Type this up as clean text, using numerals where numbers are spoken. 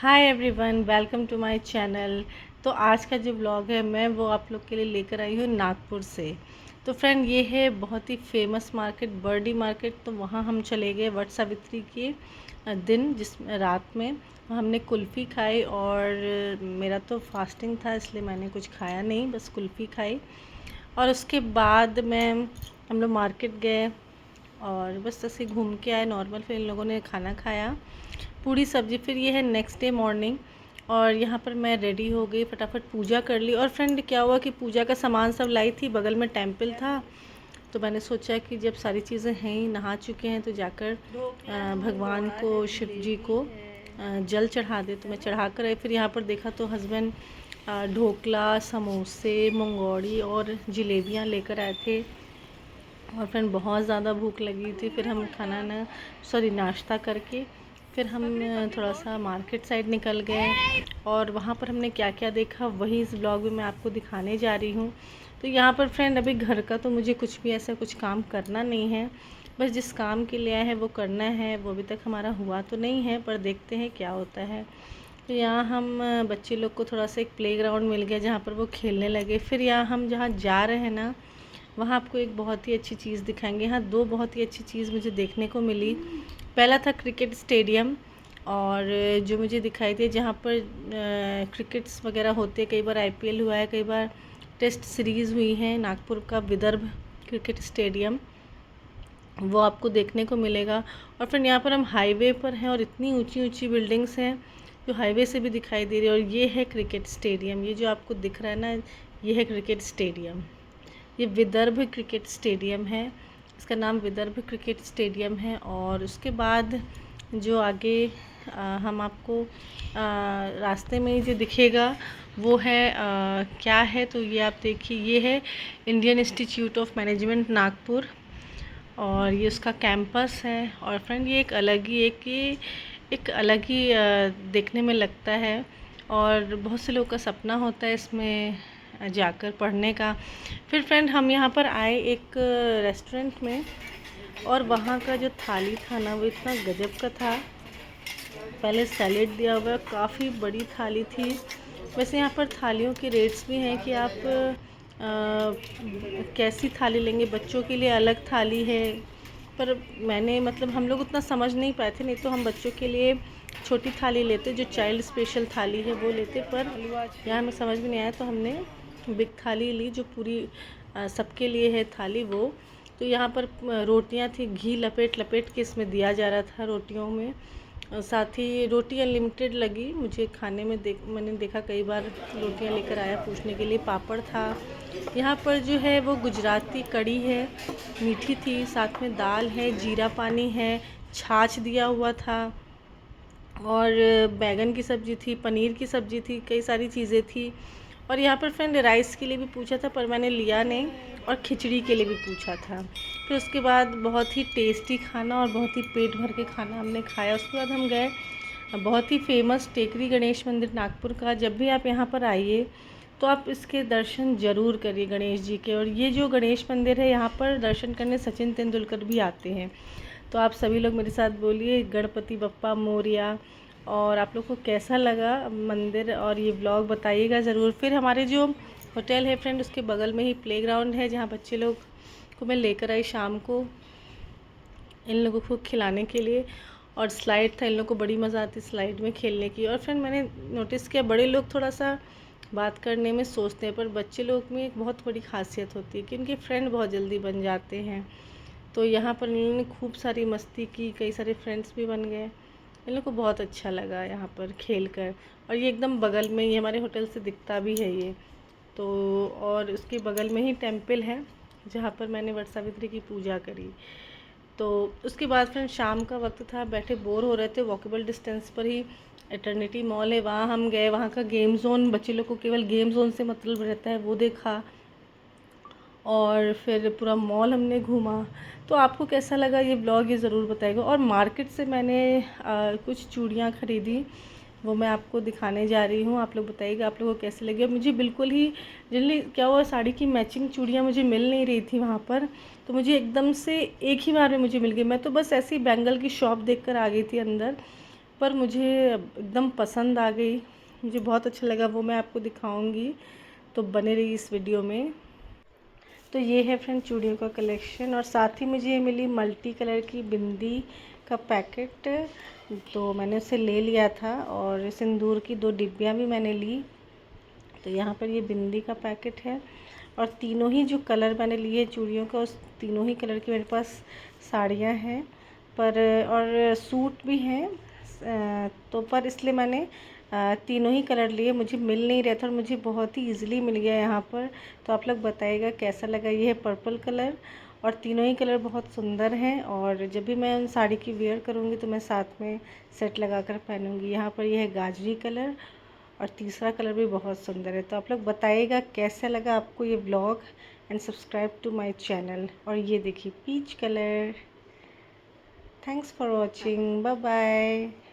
Hi everyone, welcome to my channel. तो आज का जो व्लॉग है मैं वो आप लोग के लिए लेकर आई हूँ नागपुर से। तो फ्रेंड, ये है बहुत ही फेमस मार्केट, बर्डी मार्केट। तो वहाँ हम चले गए वट सावित्री के दिन, जिस रात में हमने कुल्फ़ी खाई। और मेरा तो फास्टिंग था इसलिए मैंने कुछ खाया नहीं, बस कुल्फ़ी खाई। और उसके बाद हम लोग मार्केट गए और बस ऐसे घूम के आए नॉर्मल। फिर इन लोगों ने खाना खाया, पूरी सब्ज़ी। फिर ये है नेक्स्ट डे मॉर्निंग, और यहाँ पर मैं रेडी हो गई, फटाफट पूजा कर ली। और फ्रेंड, क्या हुआ कि पूजा का सामान सब लाई थी, बगल में टेंपल था। तो मैंने सोचा कि जब सारी चीज़ें हैं ही, नहा चुके हैं, तो जाकर भगवान को, शिव जी को जल चढ़ा दे। तो मैं चढ़ा कर आई। फिर यहाँ पर देखा तो हस्बैंड ढोकला, समोसे, मंगौड़ी और जलेबियाँ लेकर आए थे। और फ्रेंड, बहुत ज़्यादा भूख लगी थी। फिर हम नाश्ता करके फिर हम थोड़ा सा मार्केट साइड निकल गए। और वहाँ पर हमने क्या क्या देखा वही इस ब्लॉग में मैं आपको दिखाने जा रही हूँ। तो यहाँ पर फ्रेंड, अभी घर का तो मुझे कुछ भी ऐसा कुछ काम करना नहीं है, बस जिस काम के लिए आए हैं वो करना है। वो अभी तक हमारा हुआ तो नहीं है, पर देखते हैं क्या होता है। तो यहाँ हम बच्चे लोग को थोड़ा सा एक प्लेग्राउंड मिल गया जहाँ पर वो खेलने लगे। फिर यहाँ हम जहाँ जा रहे हैं ना, वहाँ आपको एक बहुत ही अच्छी चीज़ दिखाएंगे। यहाँ दो बहुत ही अच्छी चीज़ मुझे देखने को मिली। पहला था क्रिकेट स्टेडियम, और जो मुझे दिखाई दी जहाँ पर क्रिकेट्स वगैरह होते हैं। कई बार आईपीएल हुआ है, कई बार टेस्ट सीरीज़ हुई है। नागपुर का विदर्भ क्रिकेट स्टेडियम, वो आपको देखने को मिलेगा। और फिर यहाँ पर हम हाईवे पर हैं और इतनी ऊंची ऊंची बिल्डिंग्स हैं जो हाईवे से भी दिखाई दे रही है। और ये है क्रिकेट स्टेडियम, ये जो आपको दिख रहा है ना, ये है क्रिकेट स्टेडियम। ये विदर्भ क्रिकेट स्टेडियम है, इसका नाम विदर्भ क्रिकेट स्टेडियम है। और उसके बाद जो आगे हम आपको रास्ते में जो दिखेगा वो है क्या है, तो ये आप देखिए, ये है Indian institute of management Nagpur, और ये उसका कैंपस है। और फ्रेंड, ये एक अलग ही देखने में लगता है। और बहुत से लोग का सपना होता है इसमें जाकर पढ़ने का। फिर फ्रेंड, हम यहाँ पर आए एक रेस्टोरेंट में, और वहाँ का जो थाली था ना, वो इतना गजब का था। पहले सैलेड दिया हुआ, काफ़ी बड़ी थाली थी। वैसे यहाँ पर थालियों के रेट्स भी हैं कि आप कैसी थाली लेंगे। बच्चों के लिए अलग थाली है, पर मैंने हम लोग उतना समझ नहीं पाए थे, नहीं तो हम बच्चों के लिए छोटी थाली लेते, जो चाइल्ड स्पेशल थाली है वो लेते। पर यहाँ हमें समझ में नहीं आया, तो हमने बिग थाली ली, जो पूरी सबके लिए है थाली वो। तो यहाँ पर रोटियाँ थी, घी लपेट लपेट के इसमें दिया जा रहा था रोटियों में। साथ ही रोटी अनलिमिटेड लगी मुझे खाने में। मैंने देखा कई बार रोटियाँ लेकर आया पूछने के लिए। पापड़ था यहाँ पर, जो है वो गुजराती कड़ी है, मीठी थी। साथ में दाल है, जीरा पानी है, छाछ दिया हुआ था, और बैगन की सब्ज़ी थी, पनीर की सब्ज़ी थी, कई सारी चीज़ें थी। और यहाँ पर फ्रेंड, राइस के लिए भी पूछा था पर मैंने लिया नहीं, और खिचड़ी के लिए भी पूछा था। फिर उसके बाद बहुत ही टेस्टी खाना और बहुत ही पेट भर के खाना हमने खाया। उसके बाद हम गए बहुत ही फेमस टेकरी गणेश मंदिर नागपुर का। जब भी आप यहाँ पर आइए तो आप इसके दर्शन ज़रूर करिए, गणेश जी के। और ये जो गणेश मंदिर है, यहाँ पर दर्शन करने सचिन तेंदुलकर भी आते हैं। तो आप सभी लोग मेरे साथ बोलिए, गणपति बप्पा मोरया। और आप लोग को कैसा लगा मंदिर और ये व्लॉग बताइएगा ज़रूर। फिर हमारे जो होटल है फ्रेंड, उसके बगल में ही प्लेग्राउंड है, जहाँ बच्चे लोग को मैं लेकर आई शाम को इन लोगों को खिलाने के लिए। और स्लाइड था, इन लोगों को बड़ी मज़ा आती स्लाइड में खेलने की। और फ्रेंड, मैंने नोटिस किया बड़े लोग थोड़ा सा बात करने में सोचते हैं, पर बच्चे लोग में एक बहुत बड़ी खासियत होती है कि उनके फ्रेंड बहुत जल्दी बन जाते हैं। तो यहाँ पर इन लोगों ने खूब सारी मस्ती की, कई सारे फ्रेंड्स भी बन गए। इन लोग को बहुत अच्छा लगा यहाँ पर खेल कर। और ये एकदम बगल में ही हमारे होटल से दिखता भी है ये तो। और उसके बगल में ही टेंपल है जहाँ पर मैंने वट सावित्री की पूजा करी। तो उसके बाद फ्रेंड, शाम का वक्त था, बैठे बोर हो रहे थे, वॉकेबल डिस्टेंस पर ही एटर्निटी मॉल है, वहाँ हम गए। वहाँ का गेम जोन, बच्चे लोग को केवल गेम जोन से मतलब रहता है, वो देखा। और फिर पूरा मॉल हमने घूमा। तो आपको कैसा लगा ये ब्लॉग, ये ज़रूर बताइएगा। और मार्केट से मैंने कुछ चूड़ियाँ ख़रीदी, वो मैं आपको दिखाने जा रही हूँ। आप लोग बताइएगा आप लोगों को कैसे लगे। मुझे बिल्कुल ही जनरली क्या हुआ, साड़ी की मैचिंग चूड़ियाँ मुझे मिल नहीं रही थी वहाँ पर, तो मुझे एकदम से एक ही बार में मुझे मिल गई। मैं तो बस ऐसी बैंगल की शॉप देखकर आ गई थी अंदर, पर मुझे एकदम पसंद आ गई, मुझे बहुत अच्छा लगा, वो मैं आपको दिखाऊंगी, तो बने रही इस वीडियो में। तो ये है फ्रेंड चूड़ियों का कलेक्शन, और साथ ही मुझे ये मिली मल्टी कलर की बिंदी का पैकेट, तो मैंने उसे ले लिया था। और सिंदूर की 2 डिब्बियाँ भी मैंने ली। तो यहाँ पर ये बिंदी का पैकेट है, और तीनों ही जो कलर मैंने लिए चूड़ियों का, उस तीनों ही कलर की मेरे पास साड़ियाँ हैं, पर और सूट भी हैं। तो पर इसलिए मैंने तीनों ही कलर लिए, मुझे मिल नहीं रहा था और मुझे बहुत ही इजीली मिल गया यहाँ पर। तो आप लोग बताइएगा कैसा लगा। ये है पर्पल कलर, और तीनों ही कलर बहुत सुंदर हैं, और जब भी मैं उन साड़ी की वेयर करूँगी तो मैं साथ में सेट लगा कर पहनूँगी। यहाँ पर ये है गाजरी कलर, और तीसरा कलर भी बहुत सुंदर है। तो आप लोग बताइएगा कैसा लगा आपको ये vlog, and subscribe to my channel. और ये देखिए peach colour. Thanks for watching, bye bye.